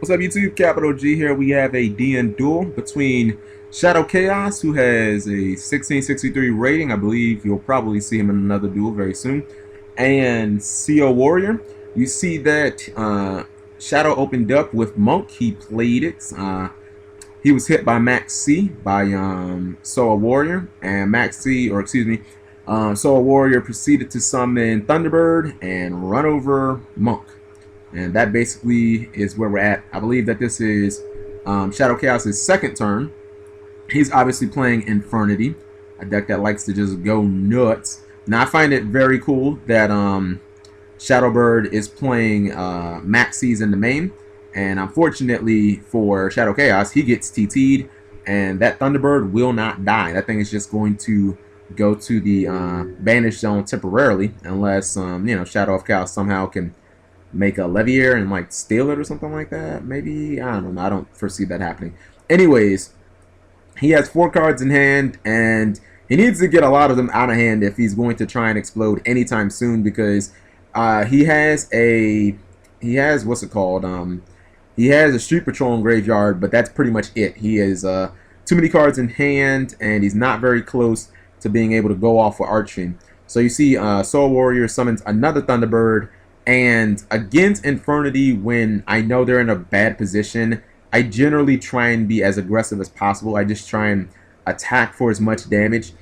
What's up, YouTube? Capital G here. We have a DN duel between Shadow Chaos, who has a 1663 rating. I believe you'll probably see him in another duel very soon. And CO Warrior. You see that Shadow opened up with Monk. He played it. He was hit by Max C by Soa Warrior. And Max C, or excuse me, Soa Warrior proceeded to summon Thunderbird and run over Monk. And that basically is where we're at. I believe that this is Shadow Chaos' second turn. He's obviously playing Infernity, a deck that likes to just go nuts. Now, I find it very cool that Shadowbird is playing Maxis in the main. And unfortunately for Shadow Chaos, he gets TT'd. And that Thunderbird will not die. That thing is just going to go to the banish zone temporarily. Unless, you know, Shadow of Chaos somehow can make a Levier and like steal it or something like that. Maybe, I don't know. I don't foresee that happening. Anyways, he has 4 cards in hand, and he needs to get a lot of them out of hand if he's going to try and explode anytime soon, because he has what's it called? He has a Street Patrol and Graveyard, but that's pretty much it. He has too many cards in hand, and he's not very close to being able to go off with Archfiend. So you see Soul Warrior summons another Thunderbird. And against Infernity, when I know they're in a bad position, I generally try and be as aggressive as possible. I just try and attack for as much damage.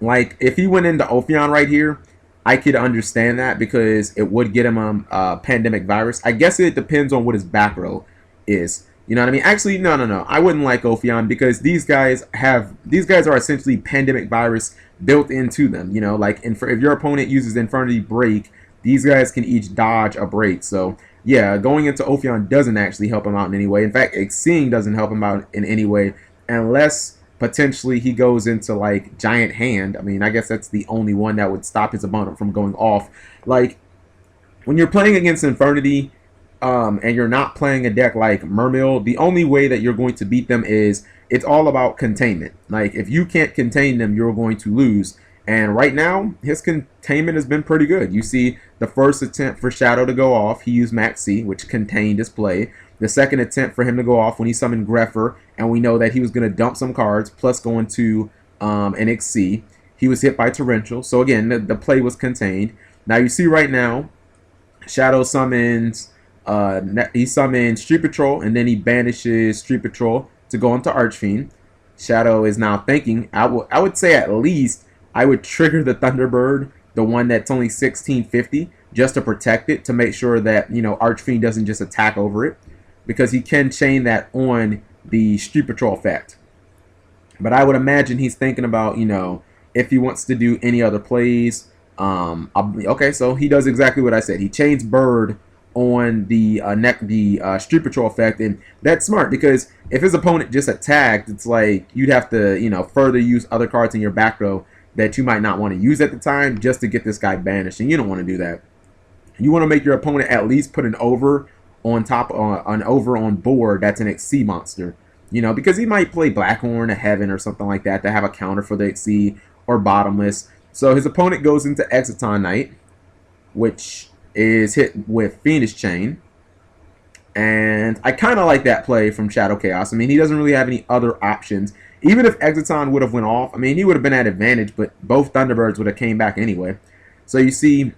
Like, if he went into Ophion right here, I could understand that because it would get him a pandemic virus. I guess it depends on what his back row is. You know what I mean? Actually, no. I wouldn't like Ophion because these guys are essentially pandemic virus built into them. You know, like if your opponent uses Infernity Break, these guys can each dodge a break. So, yeah, going into Ophion doesn't actually help him out in any way. In fact, Exceeding doesn't help him out in any way unless potentially he goes into, like, Giant Hand. I mean, I guess that's the only one that would stop his opponent from going off. Like, when you're playing against Infernity and you're not playing a deck like Mermill, the only way that you're going to beat them is it's all about containment. Like, if you can't contain them, you're going to lose. And right now, his containment has been pretty good. You see the first attempt for Shadow to go off, he used Max C, which contained his play. The second attempt for him to go off when he summoned Greffer, and we know that he was going to dump some cards, plus going to an XC. He was hit by Torrential. So again, the play was contained. Now you see right now, Shadow summons, he summons Street Patrol, and then he banishes Street Patrol to go into Archfiend. Shadow is now thinking, I would say at least, I would trigger the Thunderbird, the one that's only 1650, just to protect it, to make sure that, you know, Archfiend doesn't just attack over it, because he can chain that on the Street Patrol effect. But I would imagine he's thinking about, you know, if he wants to do any other plays. Okay, so he does exactly what I said. He chains Bird on the Street Patrol effect, and that's smart, because if his opponent just attacked, it's like you'd have to, you know, further use other cards in your back row that you might not want to use at the time just to get this guy banished, and you don't want to do that. You want to make your opponent at least put an over on top, an over on board that's an XC monster, you know, because he might play Blackhorn or Heaven or something like that to have a counter for the XC, or Bottomless. So his opponent goes into Exciton Knight, which is hit with Fiendish Chain, and I kind of like that play from Shadow Chaos. I mean, he doesn't really have any other options. Even if Exciton would have went off, I mean, he would have been at advantage, but both Thunderbirds would have came back anyway. So you see,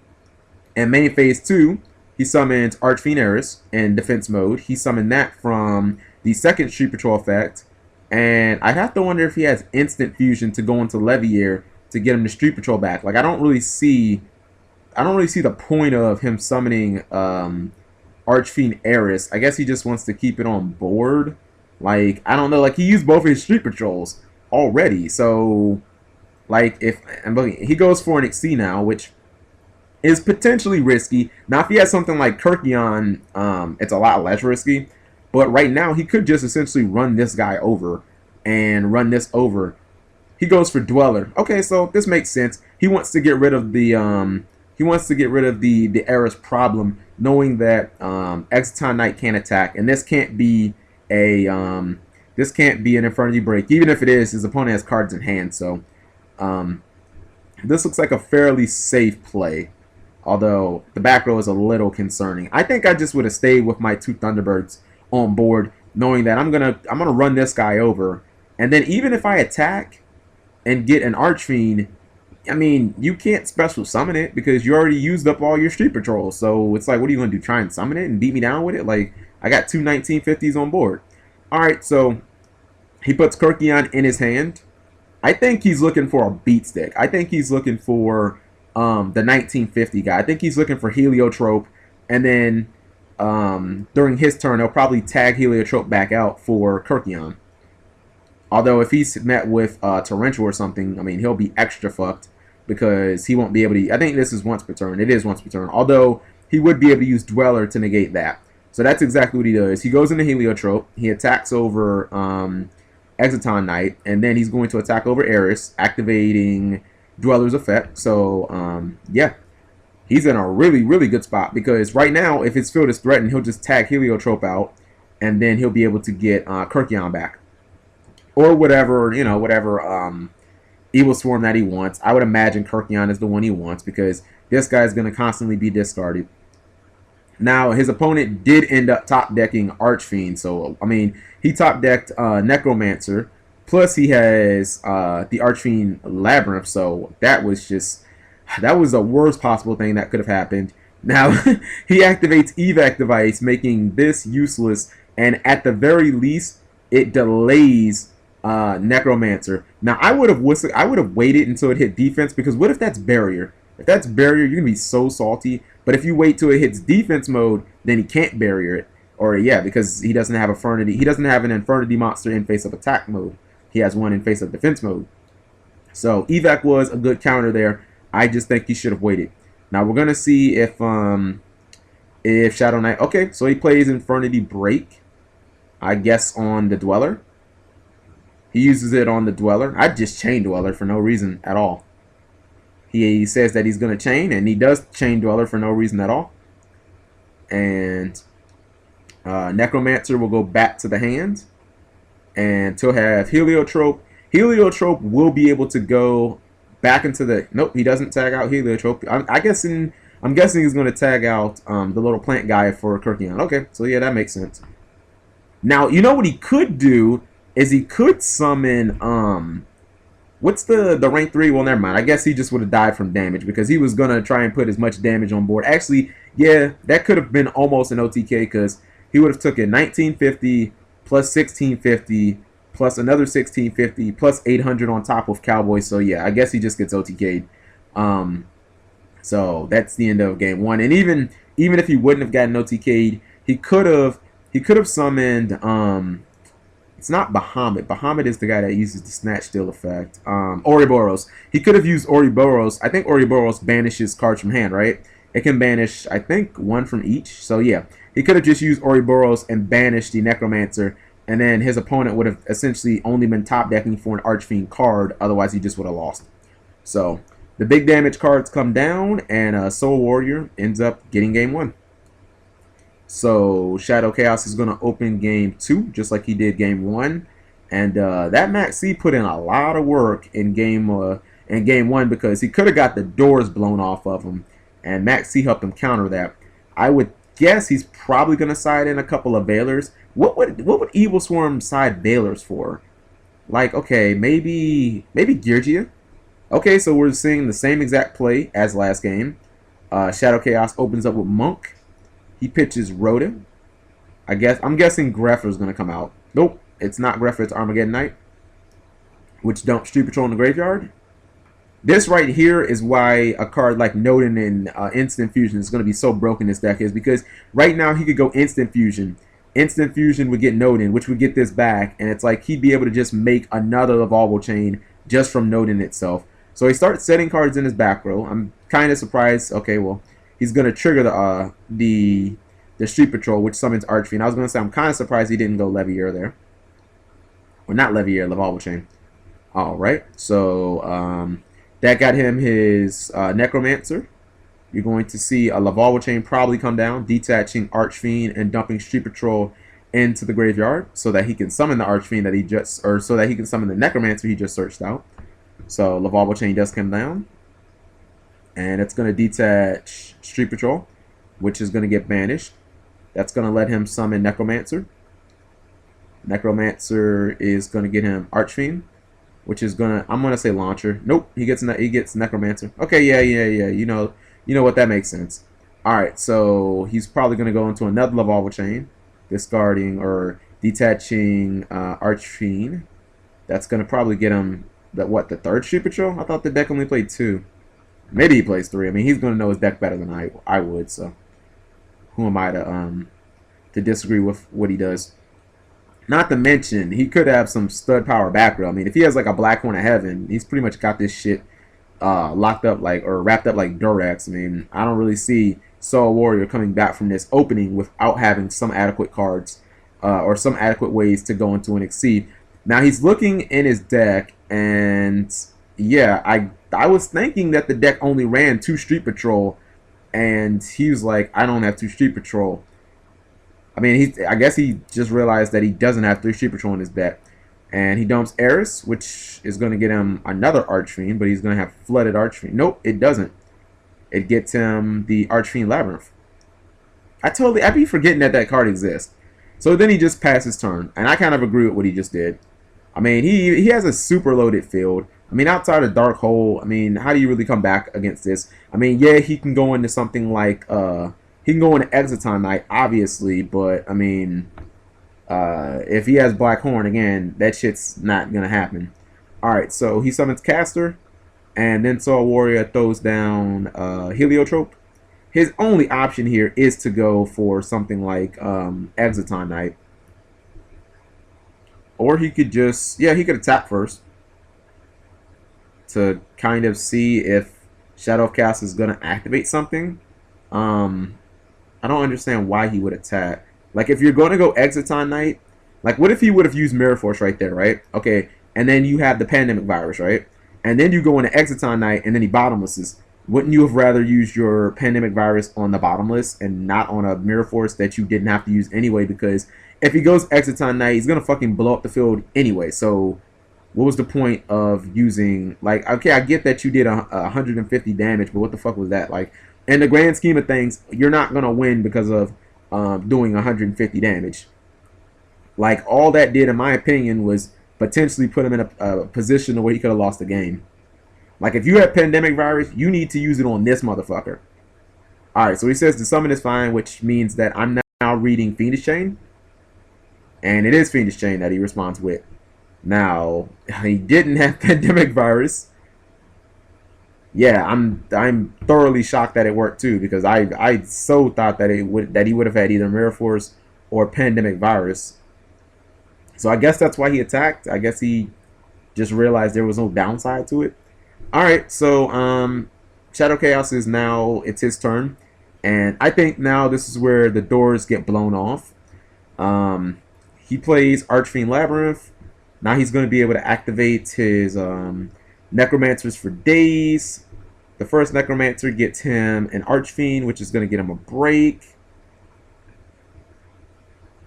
in main phase 2, he summons Archfiend Eris in defense mode. He summoned that from the second Street Patrol effect, and I have to wonder if he has instant fusion to go into Levier to get him to Street Patrol back. Like, I don't really see the point of him summoning Archfiend Eris. I guess he just wants to keep it on board. Like, I don't know, like, he used both of his Street Patrols already, so, like, he goes for an XC now, which is potentially risky. Now, if he has something like Kirkion, it's a lot less risky, but right now, he could just essentially run this guy over, and run this over. He goes for Dweller. Okay, so this makes sense. He wants to get rid of the, the Eris problem, knowing that, Exciton Knight can't attack, and this can't be an Infernity Break. Even if it is, his opponent has cards in hand, so this looks like a fairly safe play. Although the back row is a little concerning. I think I just would have stayed with my 2 Thunderbirds on board, knowing that I'm gonna run this guy over, and then even if I attack and get an Archfiend, I mean, you can't special summon it because you already used up all your Street Patrols. So it's like, what are you going to do? Try and summon it and beat me down with it? Like, I got two 1950s on board. Alright, so he puts Kirkion in his hand. I think he's looking for a beat stick. I think he's looking for the 1950 guy. I think he's looking for Heliotrope. And then during his turn, he'll probably tag Heliotrope back out for Kirkion. Although if he's met with Torrential or something, I mean, he'll be extra fucked because he won't be able to. I think this is once per turn. It is once per turn. Although he would be able to use Dweller to negate that. So that's exactly what he does. He goes into Heliotrope. He attacks over Exciton Knight. And then he's going to attack over Eris, activating Dweller's effect. So, yeah. He's in a really, really good spot because right now, if his field is threatened, he'll just tag Heliotrope out. And then he'll be able to get Kirkion back. Or whatever, you know, whatever Evilswarm that he wants. I would imagine Kirkion is the one he wants because this guy is going to constantly be discarded. Now, his opponent did end up top-decking Archfiend. So, I mean, he top-decked Necromancer. Plus, he has the Archfiend Labyrinth. So, that was the worst possible thing that could have happened. Now, he activates Evac Device, making this useless. And at the very least, it delays Necromancer. Now, I would have waited until it hit defense because what if that's barrier? If that's barrier, you're going to be so salty. But if you wait till it hits defense mode, then he can't barrier it. Or, yeah, because he doesn't have Infernity. He doesn't have an Infernity monster in face of attack mode. He has one in face of defense mode. So, Evac was a good counter there. I just think he should have waited. Now, we're going to see if Shadow Knight... Okay, so he plays Infernity Break. I guess on the Dweller. He uses it on the Dweller. I just chain Dweller for no reason at all. He says that he's going to chain, and he does chain Dweller for no reason at all. And Necromancer will go back to the hand. And he'll have Heliotrope. Heliotrope will be able to go back into the... Nope, he doesn't tag out Heliotrope. I'm guessing he's going to tag out the little plant guy for Kirkion. Okay, so yeah, that makes sense. Now, you know what he could do is he could summon... What's the rank 3? Well, never mind. I guess he just would have died from damage because he was going to try and put as much damage on board. Actually, yeah, that could have been almost an OTK because he would have taken 1950 plus 1650 plus another 1650 plus 800 on top of Cowboy. So, yeah, I guess he just gets OTK'd. So, that's the end of game 1. And even if he wouldn't have gotten OTK'd, he could have summoned... It's not Bahamut. Bahamut is the guy that uses the Snatch Steal effect. Ouroboros. He could have used Ouroboros. I think Ouroboros banishes cards from hand, right? It can banish, I think, one from each. So, yeah. He could have just used Ouroboros and banished the Necromancer. And then his opponent would have essentially only been top decking for an Archfiend card. Otherwise, he just would have lost. So, the big damage cards come down. And Soul Warrior ends up getting game 1. So Shadow Chaos is going to open game 2, just like he did game 1. And that Max C put in a lot of work in game 1 because he could have got the doors blown off of him. And Max C helped him counter that. I would guess he's probably going to side in a couple of Veilers. What would Evilswarm side Veilers for? Like, okay, maybe Yugioh. Okay, so we're seeing the same exact play as last game. Shadow Chaos opens up with Monk. He pitches Rhoda. I'm guessing Greffer is going to come out. Nope, it's not Greffer, it's Armageddon Knight. Which dumps Street Patrol in the graveyard. This right here is why a card like Nodin and Instant Fusion is going to be so broken this deck is because right now he could go Instant Fusion. Instant Fusion would get Nodin, which would get this back. And it's like he'd be able to just make another Evolvo chain just from Nodin itself. So he starts setting cards in his back row. I'm kind of surprised. Okay, well... He's going to trigger the Street Patrol, which summons Archfiend. I was going to say, I'm kind of surprised he didn't go Levier there. Or not Levier, Lavalva Chain. Alright, so that got him his Necromancer. You're going to see a Lavalva Chain probably come down, detaching Archfiend and dumping Street Patrol into the graveyard so that he can summon the Archfiend that he just, or so that he can summon the Necromancer he just searched out. So Lavalva Chain does come down. And it's going to detach Street Patrol, which is going to get banished. That's going to let him summon Necromancer. Necromancer is going to get him Archfiend, which is gonna, I'm gonna say Launcher. Nope, he gets Necromancer. Okay, yeah. You know what, that makes sense. All right, so he's probably gonna go into another Lavalva Chain, discarding or detaching Archfiend. That's gonna probably get him the third Street Patrol. I thought the deck only played 2. Maybe he plays 3. I mean, he's gonna know his deck better than I would. So who am I to disagree with what he does? Not to mention, he could have some stud power back row. I mean, if he has like a Black Horn of Heaven, he's pretty much got this shit locked up like, or wrapped up like Durex. I mean, I don't really see Soul Warrior coming back from this opening without having some adequate cards or some adequate ways to go into an Exceed. Now he's looking in his deck, and yeah, I was thinking that the deck only ran 2 Street Patrol, and he was like, I don't have 2 Street Patrol. I mean, I guess he just realized that he doesn't have 3 Street Patrol in his deck. And he dumps Eris, which is going to get him another Archfiend, but he's going to have Flooded Archfiend. Nope, it doesn't. It gets him the Archfiend Labyrinth. I'd be forgetting that card exists. So then he just passed his turn, and I kind of agree with what he just did. I mean, he has a super loaded field. I mean, outside of Dark Hole, I mean, how do you really come back against this? I mean, yeah, he can go into something like, he can go into Exiton Knight, obviously, but, I mean, if he has Black Horn, again, that shit's not going to happen. Alright, so he summons Caster, and then Soul Warrior throws down Heliotrope. His only option here is to go for something like Exiton Knight. Or he could just, yeah, he could attack first to kind of see if Shadow of Chaos is going to activate something. I don't understand why he would attack. Like, if you're going to go Exiton Knight, like, what if he would have used Mirror Force right there, right? Okay, and then you have the Pandemic Virus, right? And then you go into Exiton Knight, and then he bottomlesses. Wouldn't you have rather used your Pandemic Virus on the bottomless and not on a Mirror Force that you didn't have to use anyway? Because if he goes Exiton Knight, he's going to fucking blow up the field anyway. So what was the point of using, like, okay, I get that you did 150 damage, but what the fuck was that? Like, in the grand scheme of things, you're not going to win because of doing 150 damage. Like, all that did, in my opinion, was potentially put him in a position where he could have lost the game. Like, if you have Pandemic Virus, you need to use it on this motherfucker. Alright, so he says the summon is fine, which means that I'm now reading Fiendish Chain. And it is Fiendish Chain that he responds with. Now, he didn't have Pandemic Virus. Yeah, I'm thoroughly shocked that it worked too, because I so thought that he would have had either Mirror Force or Pandemic Virus. So I guess that's why he attacked. I guess he just realized there was no downside to it. Alright, so Shadow Chaos is now, it's his turn. And I think now this is where the doors get blown off. He plays Archfiend Labyrinth. Now he's going to be able to activate his Necromancers for days. The first Necromancer gets him an Archfiend, which is going to get him a break.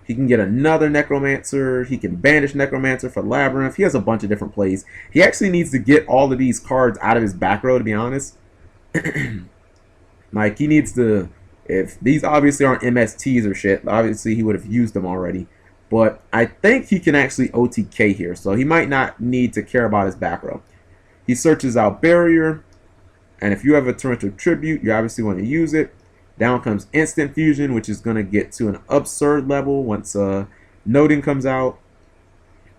He can get another Necromancer. He can banish Necromancer for Labyrinth. He has a bunch of different plays. He actually needs to get all of these cards out of his back row, to be honest. Like, he needs to, if these obviously aren't MSTs or shit, obviously he would have used them already. But I think he can actually OTK here, so he might not need to care about his back row. He searches out Barrier, and if you have a Torrential Tribute, you obviously want to use it. Down comes Instant Fusion, which is going to get to an absurd level once Noting comes out.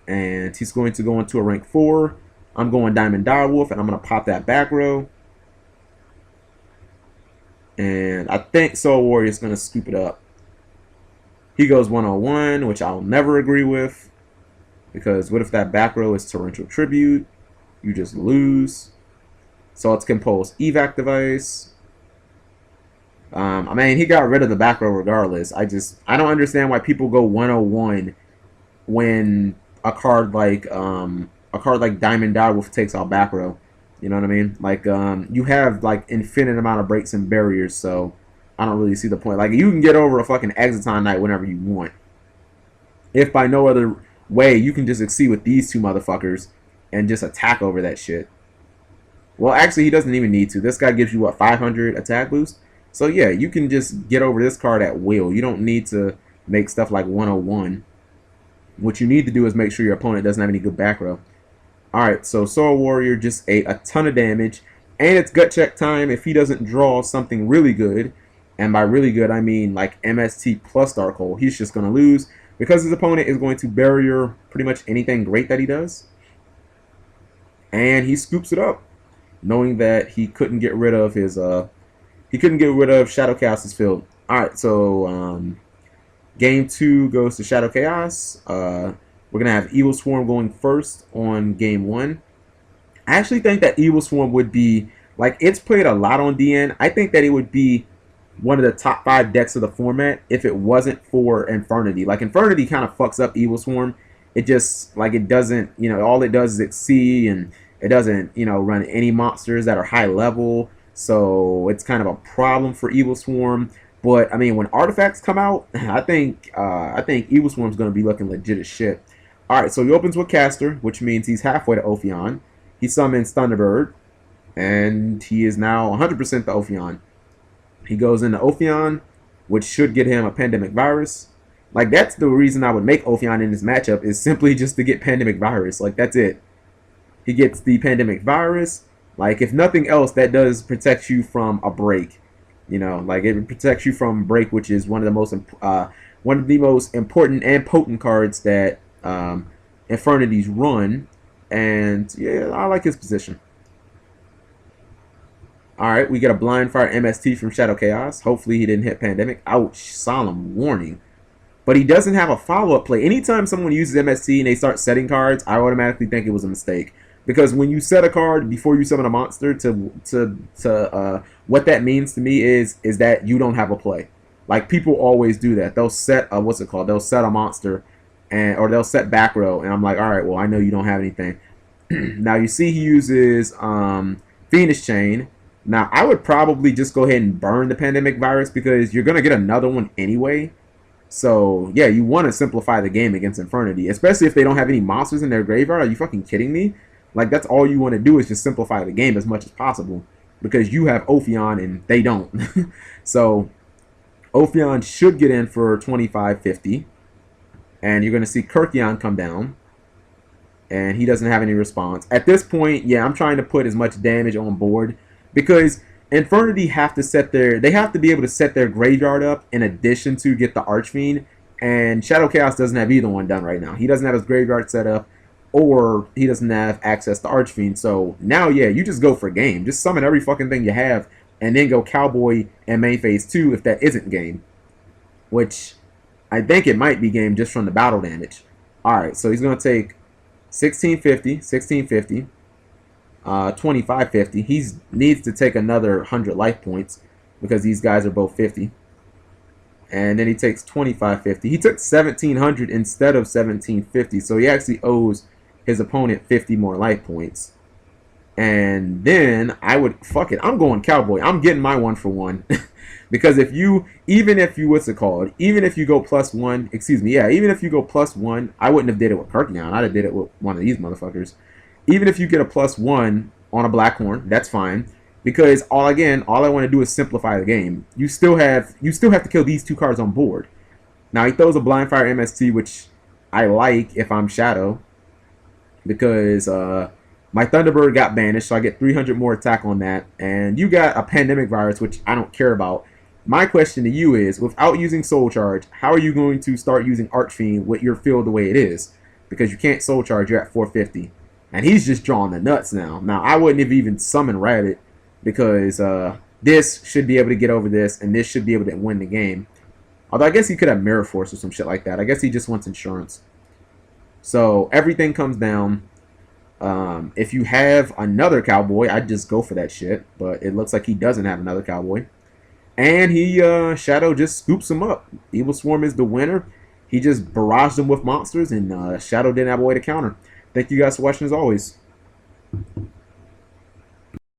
And he's going to go into a rank 4. I'm going Diamond Direwolf, and I'm going to pop that back row. And I think Soul Warrior is going to scoop it up. He goes 101, which I'll never agree with. Because what if that back row is Torrential Tribute? You just lose. So it's Compose Evac Device. I mean, he got rid of the back row regardless. I don't understand why people go 101 when a card like Diamond Direwolf takes out back row. You know what I mean? Like, you have like infinite amount of breaks and barriers, so I don't really see the point. Like, you can get over a fucking Exiton Knight whenever you want. If by no other way, you can just exceed with these two motherfuckers and just attack over that shit. Well, actually, he doesn't even need to. This guy gives you, what, 500 attack boost? So, yeah, you can just get over this card at will. You don't need to make stuff like 101. What you need to do is make sure your opponent doesn't have any good back row. Alright, so Soul Warrior just ate a ton of damage. And it's gut check time if he doesn't draw something really good. And by really good, I mean like MST plus Dark Hole. He's just going to lose because his opponent is going to barrier pretty much anything great that he does. And he scoops it up, knowing that he couldn't get rid of his Shadow Chaos's field. Alright, so game 2 goes to Shadow Chaos. We're going to have Evilswarm going first on game 1. I actually think that Evilswarm would be, like, it's played a lot on DN. I think that it would be one of the top 5 decks of the format if it wasn't for Infernity. Like, Infernity kind of fucks up Evilswarm. It just, like, it doesn't, you know, all it does is exceed, and it doesn't, you know, run any monsters that are high level. So it's kind of a problem for Evilswarm. But, I mean, when artifacts come out, I think Evilswarm's going to be looking legit as shit. Alright, so he opens with Caster, which means he's halfway to Ophion. He summons Thunderbird, and he is now 100% the Ophion. He goes into Ophion, which should get him a Pandemic Virus. Like, that's the reason I would make Ophion in this matchup, is simply just to get Pandemic Virus. Like, that's it. He gets the Pandemic Virus. Like, if nothing else, that does protect you from a break. You know, like, it protects you from break, which is one of the most important and potent cards that Infernities run. And yeah, I like his position. Alright, we get a Blind Fire MST from Shadow Chaos. Hopefully he didn't hit Pandemic. Ouch, solemn warning. But he doesn't have a follow-up play. Anytime someone uses MST and they start setting cards, I automatically think it was a mistake. Because when you set a card before you summon a monster, what that means to me is that you don't have a play. Like, people always do that. They'll set a, They'll set a monster, or they'll set back row, and I'm like, all right, well, I know you don't have anything. Now, you see he uses Phoenix Chain. Now, I would probably just go ahead and burn the Pandemic Virus because you're going to get another one anyway. So, yeah, you want to simplify the game against Infernity, especially if they don't have any monsters in their graveyard. Are you fucking kidding me? Like, that's all you want to do is just simplify the game as much as possible because you have Ophion and they don't. So, Ophion should get in for 25-50. And you're going to see Kirkion come down. And he doesn't have any response. At this point, yeah, I'm trying to put as much damage on board. Because Infernity have to be able to set their graveyard up in addition to get the Archfiend. And Shadow Chaos doesn't have either one done right now. He doesn't have his graveyard set up. Or he doesn't have access to Archfiend. So now, yeah, you just go for game. Just summon every fucking thing you have. And then go Cowboy and main phase 2 if that isn't game. Which I think it might be game just from the battle damage. Alright, so he's going to take 1650, 1650, 2550. He needs to take another 100 life points because these guys are both 50. And then he takes 2550. He took 1700 instead of 1750, so he actually owes his opponent 50 more life points. And then I would, fuck it, I'm going Cowboy. I'm getting my 1-for-1. Because even if you go +1, even if you go +1, I wouldn't have did it with Kirkion. I'd have did it with one of these motherfuckers. Even if you get a +1 on a Blackhorn, that's fine. Because all I want to do is simplify the game. You still have to kill these 2 cards on board. Now he throws a Blind Fire MST, which I like if I'm Shadow. Because my Thunderbird got banished, so I get 300 more attack on that. And you got a Pandemic Virus, which I don't care about. My question to you is, without using Soul Charge, how are you going to start using Archfiend with your field the way it is? Because you can't Soul Charge, you're at 450. And he's just drawing the nuts now. Now, I wouldn't have even summoned Rabbit, because this should be able to get over this, and this should be able to win the game. Although I guess he could have Mirror Force or some shit like that. I guess he just wants insurance. So everything comes down. If you have another Cowboy, I'd just go for that shit. But it looks like he doesn't have another Cowboy. And Shadow just scoops him up. Evilswarm is the winner. He just barraged him with monsters, and Shadow didn't have a way to counter. Thank you guys for watching as always.